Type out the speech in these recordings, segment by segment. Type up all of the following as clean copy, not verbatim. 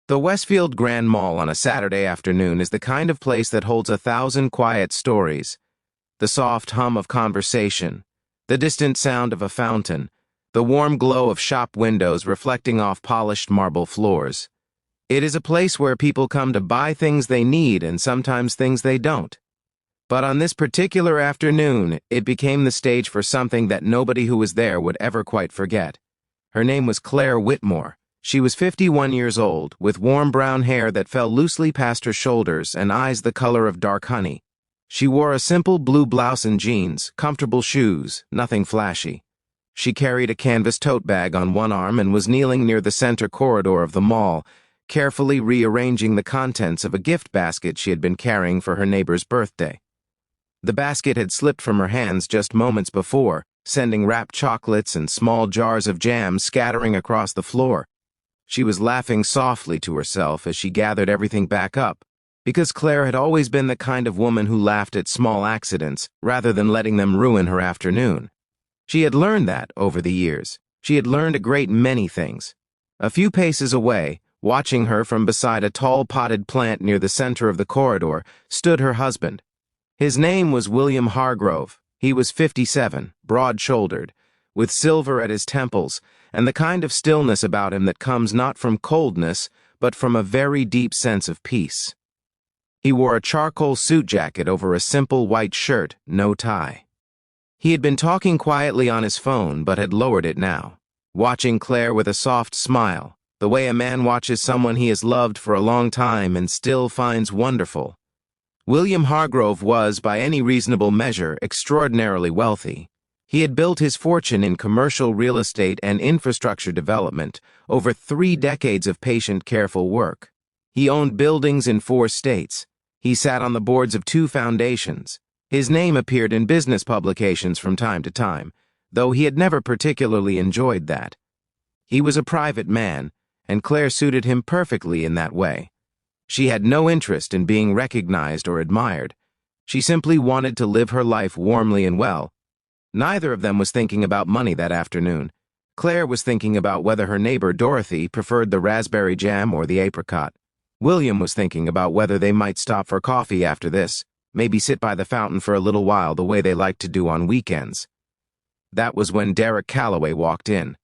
The Westfield Grand Mall on a Saturday afternoon is the kind of place that holds 1,000 quiet stories. The soft hum of conversation, the distant sound of a fountain, the warm glow of shop windows reflecting off polished marble floors. It is a place where people come to buy things they need and sometimes things they don't. But on this particular afternoon, it became the stage for something that nobody who was there would ever quite forget. Her name was Claire Whitmore. She was 51 years old, with warm brown hair that fell loosely past her shoulders and eyes the color of dark honey. She wore a simple blue blouse and jeans, comfortable shoes, nothing flashy. She carried a canvas tote bag on one arm and was kneeling near the center corridor of the mall, carefully rearranging the contents of a gift basket she had been carrying for her neighbor's birthday. The basket had slipped from her hands just moments before, sending wrapped chocolates and small jars of jam scattering across the floor. She was laughing softly to herself as she gathered everything back up, because Claire had always been the kind of woman who laughed at small accidents rather than letting them ruin her afternoon. She had learned that over the years. She had learned a great many things. A few paces away, watching her from beside a tall potted plant near the center of the corridor, stood her husband. His name was William Hargrove. He was 57, broad-shouldered, with silver at his temples, and the kind of stillness about him that comes not from coldness, but from a very deep sense of peace. He wore a charcoal suit jacket over a simple white shirt, no tie. He had been talking quietly on his phone, but had lowered it now, watching Claire with a soft smile, the way a man watches someone he has loved for a long time and still finds wonderful. William Hargrove was, by any reasonable measure, extraordinarily wealthy. He had built his fortune in commercial real estate and infrastructure development over 3 decades of patient, careful work. He owned buildings in 4 states. He sat on the boards of 2 foundations. His name appeared in business publications from time to time, though he had never particularly enjoyed that. He was a private man, and Claire suited him perfectly in that way. She had no interest in being recognized or admired. She simply wanted to live her life warmly and well. Neither of them was thinking about money that afternoon. Claire was thinking about whether her neighbor Dorothy preferred the raspberry jam or the apricot. William was thinking about whether they might stop for coffee after this, maybe sit by the fountain for a little while the way they liked to do on weekends. That was when Derek Calloway walked in.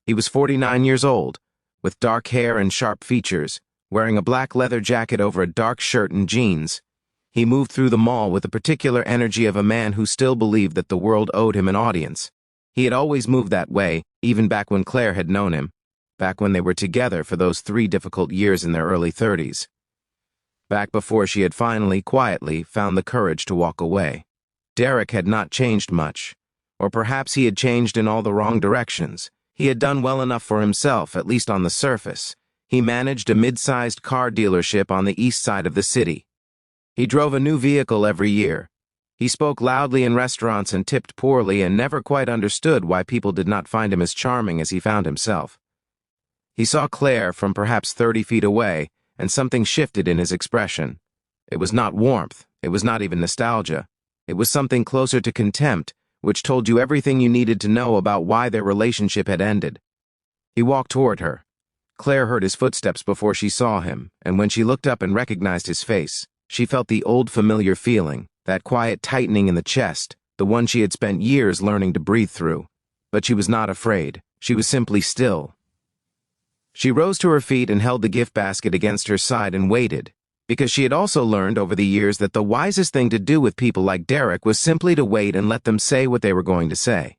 He was 49 years old, with dark hair and sharp features, wearing a black leather jacket over a dark shirt and jeans. He moved through the mall with the particular energy of a man who still believed that the world owed him an audience. He had always moved that way, even back when Claire had known him, back when they were together for those 3 difficult years in their early 30s. Back before she had finally, quietly, found the courage to walk away. Derek had not changed much, or perhaps he had changed in all the wrong directions. He had done well enough for himself, at least on the surface. He managed a mid-sized car dealership on the east side of the city. He drove a new vehicle every year. He spoke loudly in restaurants and tipped poorly and never quite understood why people did not find him as charming as he found himself. He saw Claire from perhaps 30 feet away, and something shifted in his expression. It was not warmth. It was not even nostalgia. It was something closer to contempt, which told you everything you needed to know about why their relationship had ended. He walked toward her. Claire heard his footsteps before she saw him, and when she looked up and recognized his face, she felt the old familiar feeling, that quiet tightening in the chest, the one she had spent years learning to breathe through. But she was not afraid. She was simply still. She rose to her feet and held the gift basket against her side and waited, because she had also learned over the years that the wisest thing to do with people like Derek was simply to wait and let them say what they were going to say.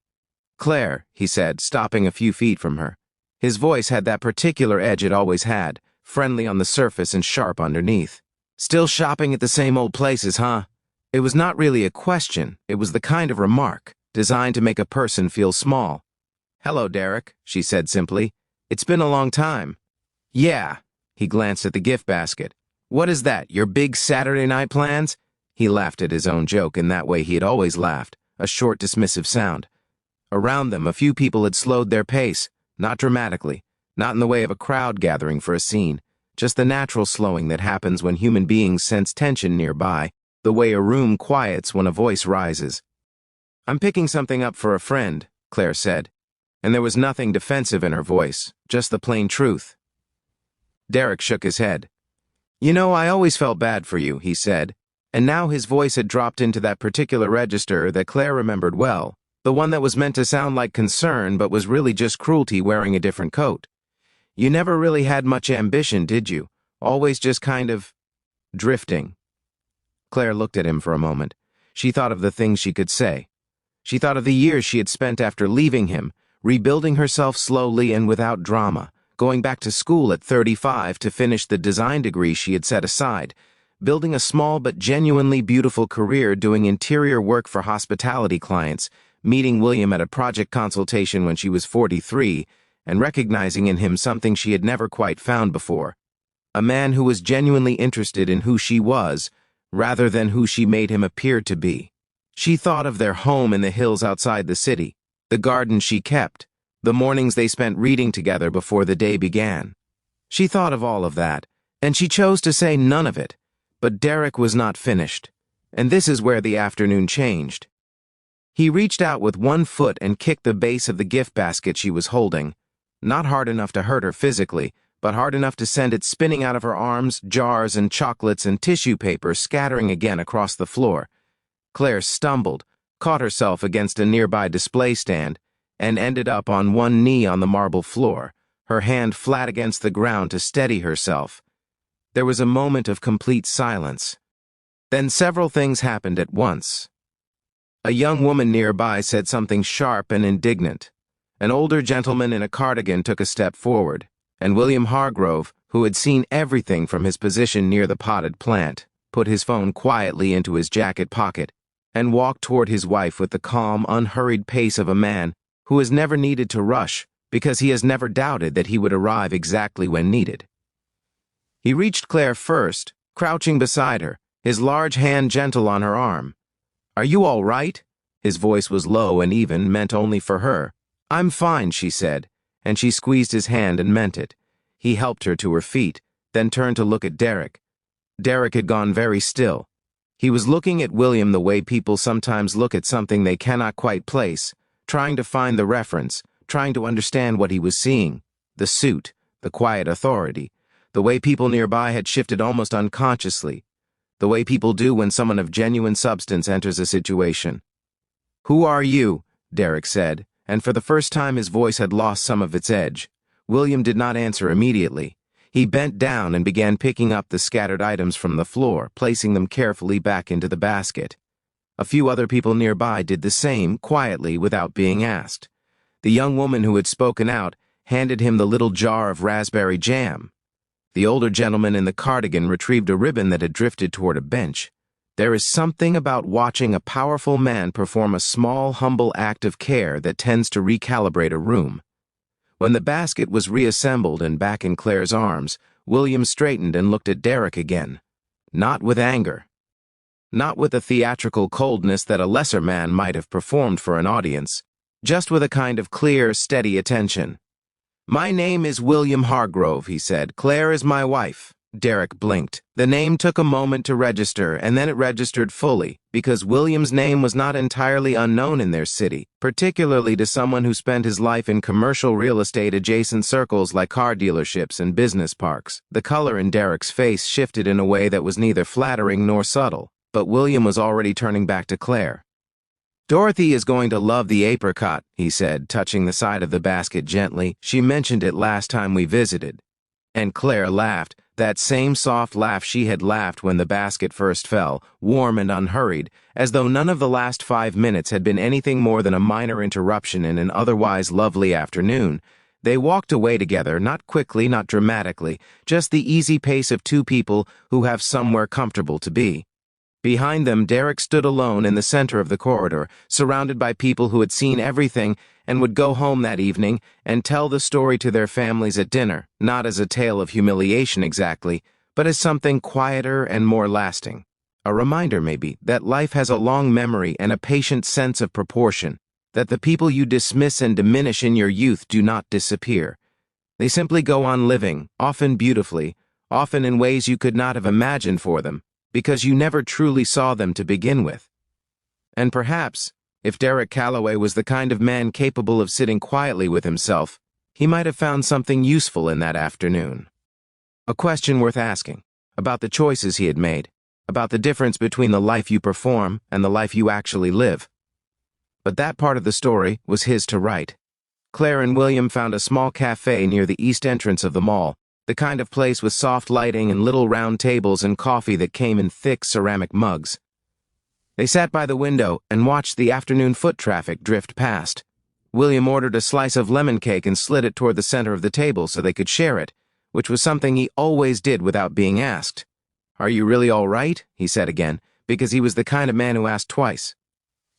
"Claire," he said, stopping a few feet from her. His voice had that particular edge it always had, friendly on the surface and sharp underneath. "Still shopping at the same old places, huh?" It was not really a question. It was the kind of remark designed to make a person feel small. "Hello, Derek," she said simply. "It's been a long time." "Yeah." He glanced at the gift basket. "What is that, your big Saturday night plans?" He laughed at his own joke in that way he had always laughed, a short, dismissive sound. Around them, a few people had slowed their pace, not dramatically, not in the way of a crowd gathering for a scene, just the natural slowing that happens when human beings sense tension nearby, the way a room quiets when a voice rises. "I'm picking something up for a friend," Claire said, and there was nothing defensive in her voice, just the plain truth. Derek shook his head. "You know, I always felt bad for you," he said, and now his voice had dropped into that particular register that Claire remembered well, the one that was meant to sound like concern but was really just cruelty wearing a different coat. "You never really had much ambition, did you? Always just kind of drifting." Claire looked at him for a moment. She thought of the things she could say. She thought of the years she had spent after leaving him, rebuilding herself slowly and without drama, going back to school at 35 to finish the design degree she had set aside, building a small but genuinely beautiful career doing interior work for hospitality clients, meeting William at a project consultation when she was 43, and recognizing in him something she had never quite found before. A man who was genuinely interested in who she was, rather than who she made him appear to be. She thought of their home in the hills outside the city, the garden she kept, the mornings they spent reading together before the day began. She thought of all of that, and she chose to say none of it, but Derek was not finished, and this is where the afternoon changed. He reached out with one foot and kicked the base of the gift basket she was holding, not hard enough to hurt her physically, but hard enough to send it spinning out of her arms, jars and chocolates and tissue paper scattering again across the floor. Claire stumbled, caught herself against a nearby display stand, and ended up on one knee on the marble floor, her hand flat against the ground to steady herself. There was a moment of complete silence. Then several things happened at once. A young woman nearby said something sharp and indignant. An older gentleman in a cardigan took a step forward, and William Hargrove, who had seen everything from his position near the potted plant, put his phone quietly into his jacket pocket and walked toward his wife with the calm, unhurried pace of a man who has never needed to rush because he has never doubted that he would arrive exactly when needed. He reached Claire first, crouching beside her, his large hand gentle on her arm. "Are you all right?" His voice was low and even, meant only for her. "I'm fine," she said, and she squeezed his hand and meant it. He helped her to her feet, then turned to look at Derek. Derek had gone very still. He was looking at William the way people sometimes look at something they cannot quite place, trying to find the reference, trying to understand what he was seeing, the suit, the quiet authority, the way people nearby had shifted almost unconsciously, the way people do when someone of genuine substance enters a situation. "Who are you?" Derek said, and for the first time his voice had lost some of its edge. William did not answer immediately. He bent down and began picking up the scattered items from the floor, placing them carefully back into the basket. A few other people nearby did the same, quietly, without being asked. The young woman who had spoken out handed him the little jar of raspberry jam. The older gentleman in the cardigan retrieved a ribbon that had drifted toward a bench. There is something about watching a powerful man perform a small, humble act of care that tends to recalibrate a room. When the basket was reassembled and back in Claire's arms, William straightened and looked at Derek again. Not with anger. Not with a theatrical coldness that a lesser man might have performed for an audience. Just with a kind of clear, steady attention. "My name is William Hargrove," he said. "Claire is my wife." Derek blinked. The name took a moment to register, and then it registered fully, because William's name was not entirely unknown in their city, particularly to someone who spent his life in commercial real estate adjacent circles like car dealerships and business parks. The color in Derek's face shifted in a way that was neither flattering nor subtle, but William was already turning back to Claire. "Dorothy is going to love the apricot," he said, touching the side of the basket gently. "She mentioned it last time we visited." And Claire laughed, that same soft laugh she had laughed when the basket first fell, warm and unhurried, as though none of the last 5 minutes had been anything more than a minor interruption in an otherwise lovely afternoon. They walked away together, not quickly, not dramatically, just the easy pace of two people who have somewhere comfortable to be. Behind them, Derek stood alone in the center of the corridor, surrounded by people who had seen everything and would go home that evening and tell the story to their families at dinner, not as a tale of humiliation exactly, but as something quieter and more lasting. A reminder, maybe, that life has a long memory and a patient sense of proportion, that the people you dismiss and diminish in your youth do not disappear. They simply go on living, often beautifully, often in ways you could not have imagined for them, because you never truly saw them to begin with. And perhaps, if Derek Calloway was the kind of man capable of sitting quietly with himself, he might have found something useful in that afternoon. A question worth asking, about the choices he had made, about the difference between the life you perform and the life you actually live. But that part of the story was his to write. Claire and William found a small cafe near the east entrance of the mall, the kind of place with soft lighting and little round tables and coffee that came in thick ceramic mugs. They sat by the window and watched the afternoon foot traffic drift past. William ordered a slice of lemon cake and slid it toward the center of the table so they could share it, which was something he always did without being asked. "Are you really all right?" he said again, because he was the kind of man who asked twice.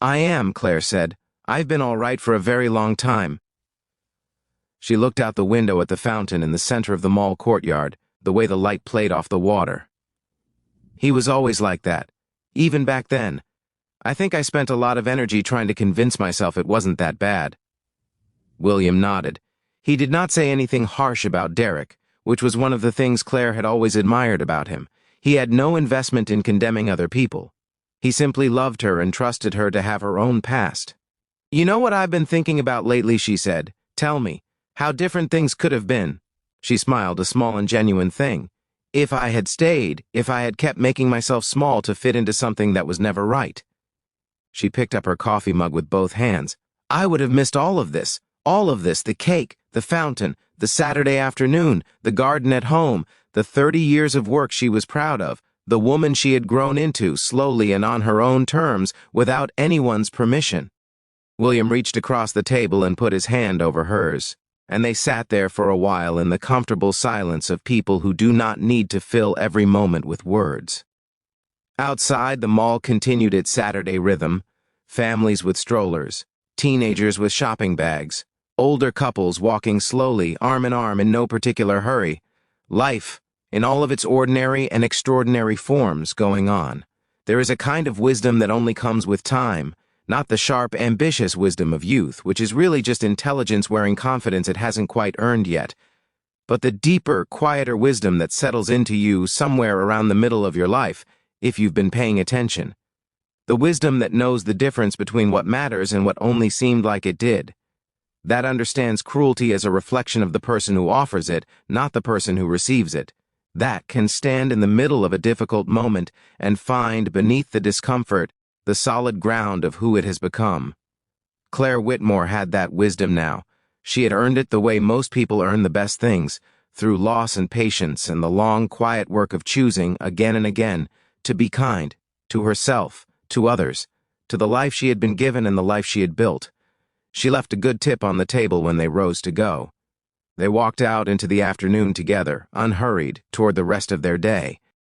"I am," Claire said. "I've been all right for a very long time." She looked out the window at the fountain in the center of the mall courtyard, the way the light played off the water. "He was always like that, even back then. I think I spent a lot of energy trying to convince myself it wasn't that bad." William nodded. He did not say anything harsh about Derek, which was one of the things Claire had always admired about him. He had no investment in condemning other people. He simply loved her and trusted her to have her own past. "You know what I've been thinking about lately," she said. "Tell me, how different things could have been." She smiled, a small and genuine thing. "If I had stayed, if I had kept making myself small to fit into something that was never right." She picked up her coffee mug with both hands. "I would have missed all of this, the cake, the fountain, the Saturday afternoon, the garden at home, the 30 years of work she was proud of, the woman she had grown into, slowly and on her own terms, without anyone's permission." William reached across the table and put his hand over hers, and they sat there for a while in the comfortable silence of people who do not need to fill every moment with words. Outside, the mall continued its Saturday rhythm: families with strollers, teenagers with shopping bags, older couples walking slowly, arm in arm in no particular hurry. Life, in all of its ordinary and extraordinary forms, going on. There is a kind of wisdom that only comes with time, not the sharp, ambitious wisdom of youth, which is really just intelligence wearing confidence it hasn't quite earned yet, but the deeper, quieter wisdom that settles into you somewhere around the middle of your life, if you've been paying attention. The wisdom that knows the difference between what matters and what only seemed like it did. That understands cruelty as a reflection of the person who offers it, not the person who receives it. That can stand in the middle of a difficult moment and find, beneath the discomfort, the solid ground of who it has become. Claire Whitmore had that wisdom now. She had earned it the way most people earn the best things, through loss and patience and the long, quiet work of choosing, again and again, to be kind, to herself, to others, to the life she had been given and the life she had built. She left a good tip on the table when they rose to go. They walked out into the afternoon together, unhurried, toward the rest of their day.